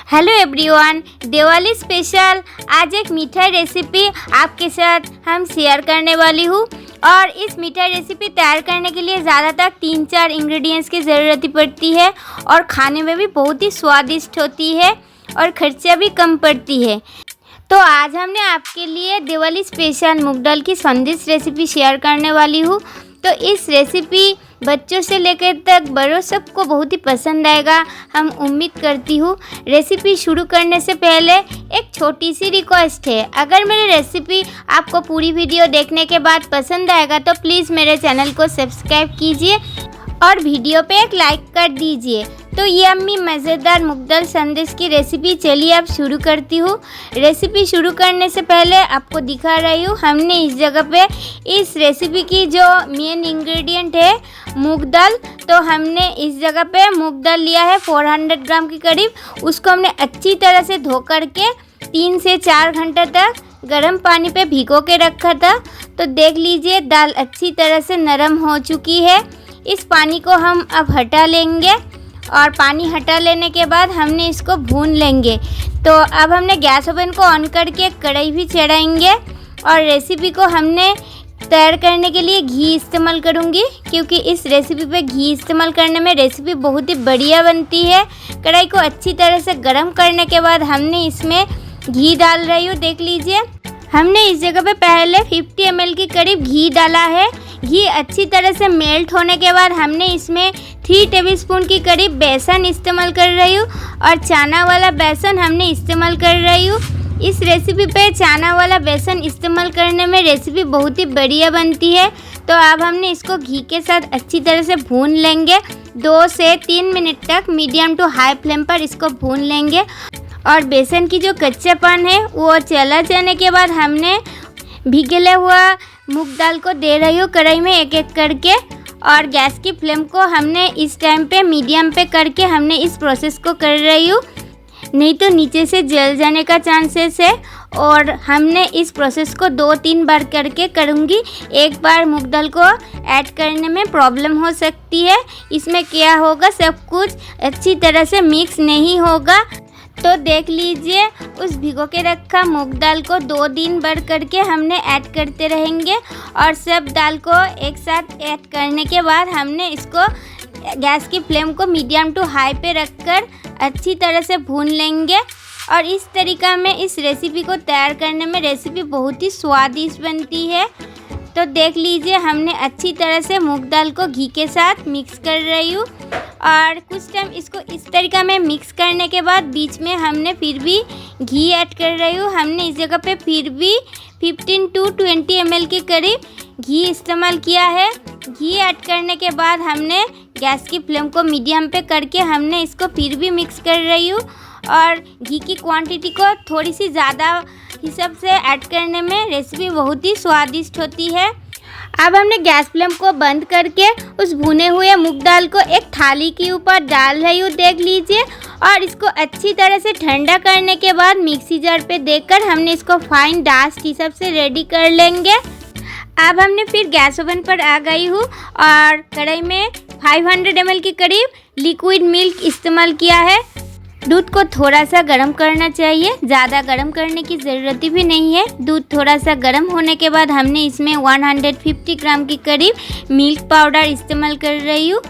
Hello everyone, Diwali special आज एक मिठाई रेसिपी आपके साथ हम शेयर करने वाली हूँ। और इस मिठाई रेसिपी तैयार करने के लिए ज़्यादातर 3-4 इंग्रेडिएंट्स की ज़रूरत पड़ती है और खाने में भी बहुत ही स्वादिष्ट होती है और खर्चा भी कम पड़ती है। तो आज हमने आपके लिए दिवाली स्पेशल मूंग दाल की संदेश रेसिपी शेयर करने वाली हूँ। तो इस रेसिपी बच्चों से लेकर तक बड़ों सबको बहुत ही पसंद आएगा, हम उम्मीद करती हूँ। रेसिपी शुरू करने से पहले एक छोटी सी रिक्वेस्ट है, अगर मेरी रेसिपी आपको पूरी वीडियो देखने के बाद पसंद आएगा तो प्लीज़ मेरे चैनल को सब्सक्राइब कीजिए और वीडियो पे एक लाइक कर दीजिए। तो ये अम्मी मज़ेदार मूंग दाल संदेश की रेसिपी चलिए अब शुरू करती हूँ। रेसिपी शुरू करने से पहले आपको दिखा रही हूँ, हमने इस जगह पे इस रेसिपी की जो मेन इंग्रेडिएंट है मूंग दाल, तो हमने इस जगह पे मूंग दाल लिया है 400 ग्राम के करीब। उसको हमने अच्छी तरह से धो करके 3 से 4 घंटे तक गर्म पानी पे भिगो के रखा था। तो देख लीजिए दाल अच्छी तरह से नरम हो चुकी है। इस पानी को हम अब हटा लेंगे और पानी हटा लेने के बाद हमने इसको भून लेंगे। तो अब हमने गैस ओवन को ऑन करके कढ़ाई भी चढ़ाएंगे और रेसिपी को हमने तैयार करने के लिए घी इस्तेमाल करूँगी, क्योंकि इस रेसिपी पे घी इस्तेमाल करने में रेसिपी बहुत ही बढ़िया बनती है। कढ़ाई को अच्छी तरह से गर्म करने के बाद हमने इसमें घी डाल रही हूँ। देख लीजिए हमने इस जगह पे पहले 50 ml के करीब घी डाला है। घी अच्छी तरह से मेल्ट होने के बाद हमने इसमें 3 टेबलस्पून की करीब बेसन इस्तेमाल कर रही हूँ और चना वाला बेसन हमने इस्तेमाल कर रही हूँ। इस रेसिपी पे चना वाला बेसन इस्तेमाल करने में रेसिपी बहुत ही बढ़िया बनती है। तो अब हमने इसको घी के साथ अच्छी तरह से भून लेंगे। 2 से 3 मिनट तक मीडियम टू हाई फ्लेम पर इसको भून लेंगे और बेसन की जो कच्चापन है वो चला जाने के बाद हमने भिगले हुआ मूंग दाल को दे रही हूँ कढ़ाई में एक एक करके। और गैस की फ्लेम को हमने इस टाइम पे मीडियम पे करके हमने इस प्रोसेस को कर रही हूँ, नहीं तो नीचे से जल जाने का चांसेस है। और हमने इस प्रोसेस को 2-3 बार करके करूँगी। एक बार मूंग दाल को ऐड करने में प्रॉब्लम हो सकती है, इसमें क्या होगा सब कुछ अच्छी तरह से मिक्स नहीं होगा। तो देख लीजिए उस भिगो के रखा मूंग दाल को 2-3 बार करके हमने ऐड करते रहेंगे और सब दाल को एक साथ ऐड करने के बाद हमने इसको गैस की फ्लेम को मीडियम टू हाई पे रखकर अच्छी तरह से भून लेंगे। और इस तरीका में इस रेसिपी को तैयार करने में रेसिपी बहुत ही स्वादिष्ट बनती है। तो देख लीजिए हमने अच्छी तरह से मूंग दाल को घी के साथ मिक्स कर रही हूँ और कुछ टाइम इसको इस तरीका में मिक्स करने के बाद बीच में हमने फिर भी घी ऐड कर रही हूँ। हमने इस जगह पे फिर भी 15 to 20 ml के करीब घी इस्तेमाल किया है। घी ऐड करने के बाद हमने गैस की फ्लेम को मीडियम पे करके हमने इसको फिर भी मिक्स कर रही हूँ और घी की क्वांटिटी को थोड़ी सी ज़्यादा हिसाब से ऐड करने में रेसिपी बहुत ही स्वादिष्ट होती है। अब हमने गैस फ्लेम को बंद करके उस भुने हुए मूंग दाल को एक थाली के ऊपर डाल रही हूँ, देख लीजिए। और इसको अच्छी तरह से ठंडा करने के बाद मिक्सी जार पे देकर हमने इसको फाइन डास्ट हिसाब से रेडी कर लेंगे। अब हमने फिर गैस ओवन पर आ गई हूँ और कढ़ाई में 500 ml के करीब लिक्विड मिल्क इस्तेमाल किया है। दूध को थोड़ा सा गर्म करना चाहिए, ज़्यादा गर्म करने की ज़रूरत भी नहीं है। दूध थोड़ा सा गर्म होने के बाद हमने इसमें 150 ग्राम के करीब मिल्क पाउडर इस्तेमाल कर रही हूँ।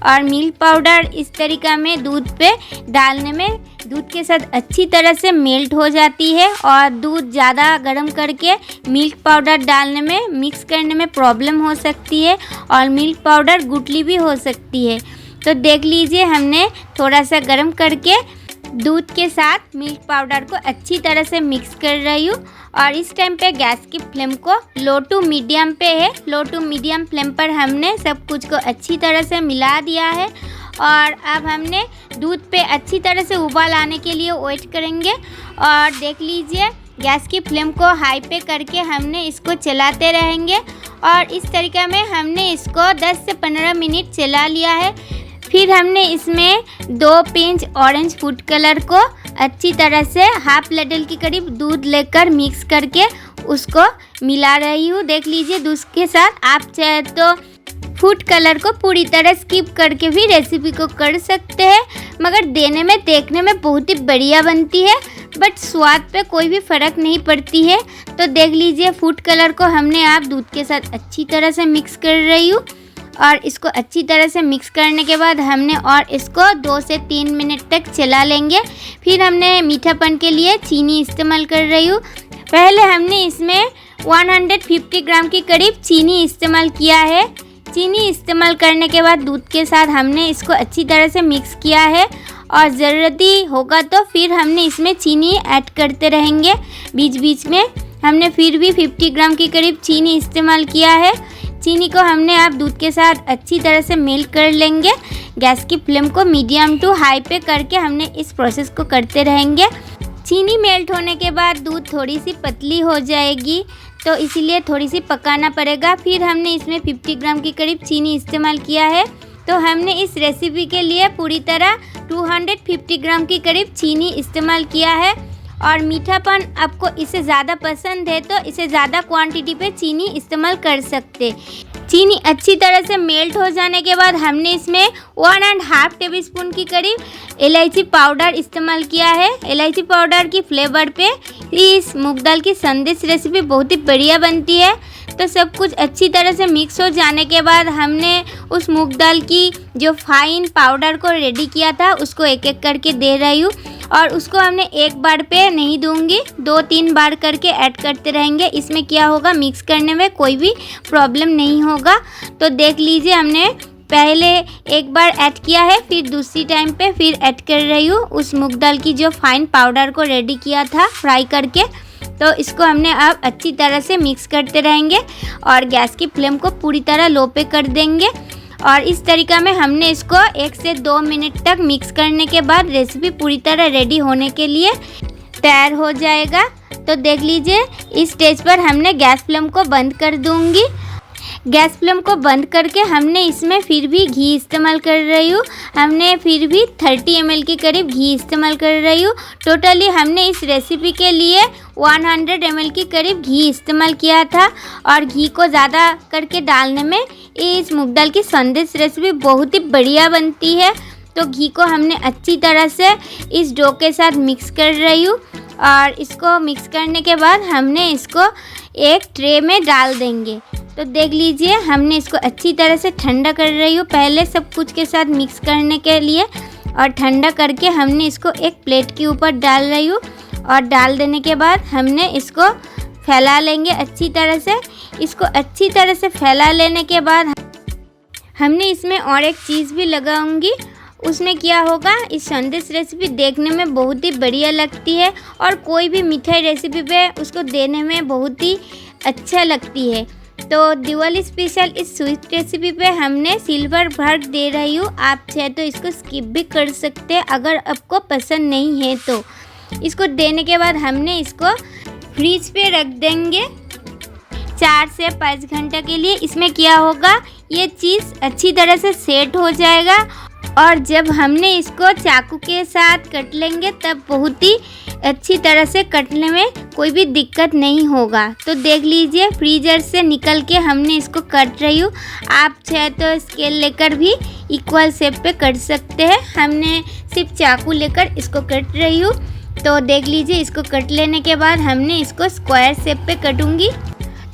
और मिल्क पाउडर इस तरीका में दूध पे डालने में दूध के साथ अच्छी तरह से मेल्ट हो जाती है और दूध ज़्यादा गर्म करके मिल्क पाउडर डालने में मिक्स करने में प्रॉब्लम हो सकती है और मिल्क पाउडर गुठली भी हो सकती है। तो देख लीजिए हमने थोड़ा सा गर्म करके दूध के साथ मिल्क पाउडर को अच्छी तरह से मिक्स कर रही हूँ। और इस टाइम पे गैस की फ्लेम को लो टू मीडियम पे है। लो टू मीडियम फ्लेम पर हमने सब कुछ को अच्छी तरह से मिला दिया है और अब हमने दूध पे अच्छी तरह से उबाल आने के लिए वेट करेंगे। और देख लीजिए गैस की फ्लेम को हाई पे करके हमने इसको चलाते रहेंगे और इस तरीके में हमने इसको 10 से 15 मिनट चला लिया है। फिर हमने इसमें 2 पिंच ऑरेंज फूड कलर को अच्छी तरह से हाफ लीटर के करीब दूध लेकर मिक्स करके उसको मिला रही हूँ। देख लीजिए दूध के साथ आप चाहे तो फूड कलर को पूरी तरह स्किप करके भी रेसिपी को कर सकते हैं, मगर देने में देखने में बहुत ही बढ़िया बनती है, बट स्वाद पे कोई भी फ़र्क नहीं पड़ती है। तो देख लीजिए फूड कलर को हमने आप दूध के साथ अच्छी तरह से मिक्स कर रही हूँ, और इसको अच्छी तरह से मिक्स करने के बाद हमने और इसको 2 से 3 मिनट तक चला लेंगे। फिर हमने मीठापन के लिए चीनी इस्तेमाल कर रही हूँ। पहले हमने इसमें 150 ग्राम के करीब चीनी इस्तेमाल किया है। चीनी इस्तेमाल करने के बाद दूध के साथ हमने इसको अच्छी तरह से मिक्स किया है, और ज़रूरत होगा तो फिर हमने इसमें चीनी ऐड करते रहेंगे बीच बीच में। हमने फिर भी 50 ग्राम के करीब चीनी इस्तेमाल किया है। चीनी को हमने आप दूध के साथ अच्छी तरह से मेल्ट कर लेंगे। गैस की फ्लेम को मीडियम टू हाई पे करके हमने इस प्रोसेस को करते रहेंगे। चीनी मेल्ट होने के बाद दूध थोड़ी सी पतली हो जाएगी, तो इसीलिए थोड़ी सी पकाना पड़ेगा। फिर हमने इसमें 50 ग्राम के करीब चीनी इस्तेमाल किया है। तो हमने इस रेसिपी के लिए पूरी तरह 250 ग्राम के करीब चीनी इस्तेमाल किया है। और मीठापन आपको इससे ज़्यादा पसंद है तो इसे ज़्यादा क्वांटिटी पे चीनी इस्तेमाल कर सकते। चीनी अच्छी तरह से मेल्ट हो जाने के बाद हमने इसमें 1.5 टेबलस्पून की करीब इलायची पाउडर इस्तेमाल किया है। इलायची पाउडर की फ्लेवर पे इस मूंग दाल की संदेश रेसिपी बहुत ही बढ़िया बनती है। तो सब कुछ अच्छी तरह से मिक्स हो जाने के बाद हमने उस मूंग दाल की जो फाइन पाउडर को रेडी किया था उसको एक एक करके दे रही हूँ, और उसको हमने एक बार पे नहीं दूंगी, 2-3 बार करके ऐड करते रहेंगे। इसमें क्या होगा, मिक्स करने में कोई भी प्रॉब्लम नहीं होगा। तो देख लीजिए हमने पहले एक बार ऐड किया है, फिर दूसरी टाइम पे फिर ऐड कर रही हूँ उस मूंग दाल की जो फाइन पाउडर को रेडी किया था फ्राई करके। तो इसको हमने अब अच्छी तरह से मिक्स करते रहेंगे और गैस की फ्लेम को पूरी तरह लो पे कर देंगे। और इस तरीका में हमने इसको 1 से 2 मिनट तक मिक्स करने के बाद रेसिपी पूरी तरह रेडी होने के लिए तैयार हो जाएगा। तो देख लीजिए इस स्टेज पर हमने गैस फ्लेम को बंद कर दूंगी। गैस फ्लेम को बंद करके हमने इसमें फिर भी घी इस्तेमाल कर रही हूँ। हमने फिर भी 30 ml के करीब घी इस्तेमाल कर रही हूँ। टोटली हमने इस रेसिपी के लिए 100 ml के करीब घी इस्तेमाल किया था। और घी को ज़्यादा करके डालने में इस मूंग दाल की संदेश रेसिपी बहुत ही बढ़िया बनती है। तो घी को हमने अच्छी तरह से इस डो के साथ मिक्स कर रही हूँ, और इसको मिक्स करने के बाद हमने इसको एक ट्रे में डाल देंगे। तो देख लीजिए हमने इसको अच्छी तरह से ठंडा कर रही हूँ पहले सब कुछ के साथ मिक्स करने के लिए, और ठंडा करके हमने इसको एक प्लेट के ऊपर डाल रही हूँ। और डाल देने के बाद हमने इसको फैला लेंगे अच्छी तरह से। इसको अच्छी तरह से फैला लेने के बाद हमने इसमें और एक चीज़ भी लगाऊंगी। उसमें क्या होगा, इस संदेश रेसिपी देखने में बहुत ही बढ़िया लगती है और कोई भी मिठाई रेसिपी पे उसको देने में बहुत ही अच्छा लगती है। तो दिवाली स्पेशल इस स्वीट रेसिपी पे हमने सिल्वर वर्क दे रही हूँ। आप चाहे तो इसको स्किप भी कर सकते हैं अगर आपको पसंद नहीं है तो। इसको देने के बाद हमने इसको फ्रीज पे रख देंगे 4 से 5 घंटा के लिए। इसमें क्या होगा, ये चीज़ अच्छी तरह से सेट हो जाएगा, और जब हमने इसको चाकू के साथ कट लेंगे तब बहुत ही अच्छी तरह से कटने में कोई भी दिक्कत नहीं होगा। तो देख लीजिए फ्रीजर से निकल के हमने इसको कट रही हूँ। आप चाहे तो स्केल लेकर भी इक्वल शेप पे कट सकते हैं। हमने सिर्फ चाकू लेकर इसको कट रही हूँ। तो देख लीजिए इसको कट लेने के बाद हमने इसको स्क्वायर शेप पे कटूँगी।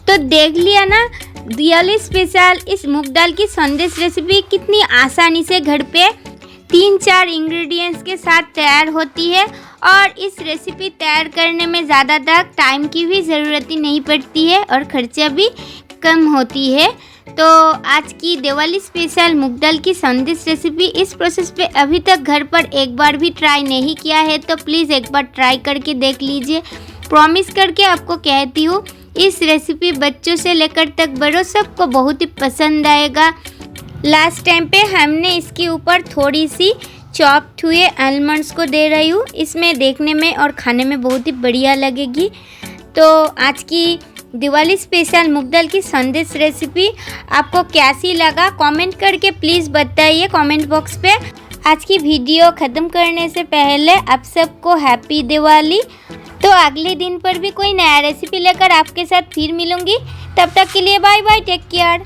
तो देख लिया ना, दिवाली स्पेशल इस मूंग दाल की संदेश रेसिपी कितनी आसानी से घर पे 3-4 इंग्रेडिएंट्स के साथ तैयार होती है। और इस रेसिपी तैयार करने में ज़्यादा तक टाइम की भी ज़रूरत ही नहीं पड़ती है और खर्चा भी कम होती है। तो आज की दिवाली स्पेशल मूंग दाल की संदेश रेसिपी इस प्रोसेस पे अभी तक घर पर एक बार भी ट्राई नहीं किया है तो प्लीज़ एक बार ट्राई करके देख लीजिए। प्रॉमिस करके आपको कहती हूँ इस रेसिपी बच्चों से लेकर तक बड़ों सबको बहुत ही पसंद आएगा। लास्ट टाइम पे हमने इसके ऊपर थोड़ी सी चॉप्ड हुए आलमंड्स को दे रही हूँ। इसमें देखने में और खाने में बहुत ही बढ़िया लगेगी। तो आज की दिवाली स्पेशल मूंग दाल की संदेश रेसिपी आपको कैसी लगा कमेंट करके प्लीज़ बताइए कमेंट बॉक्स पे। आज की वीडियो ख़त्म करने से पहले आप सबको हैप्पी दिवाली। तो अगले दिन पर भी कोई नया रेसिपी लेकर आपके साथ फिर मिलूंगी। तब तक के लिए बाय बाय, टेक केयर।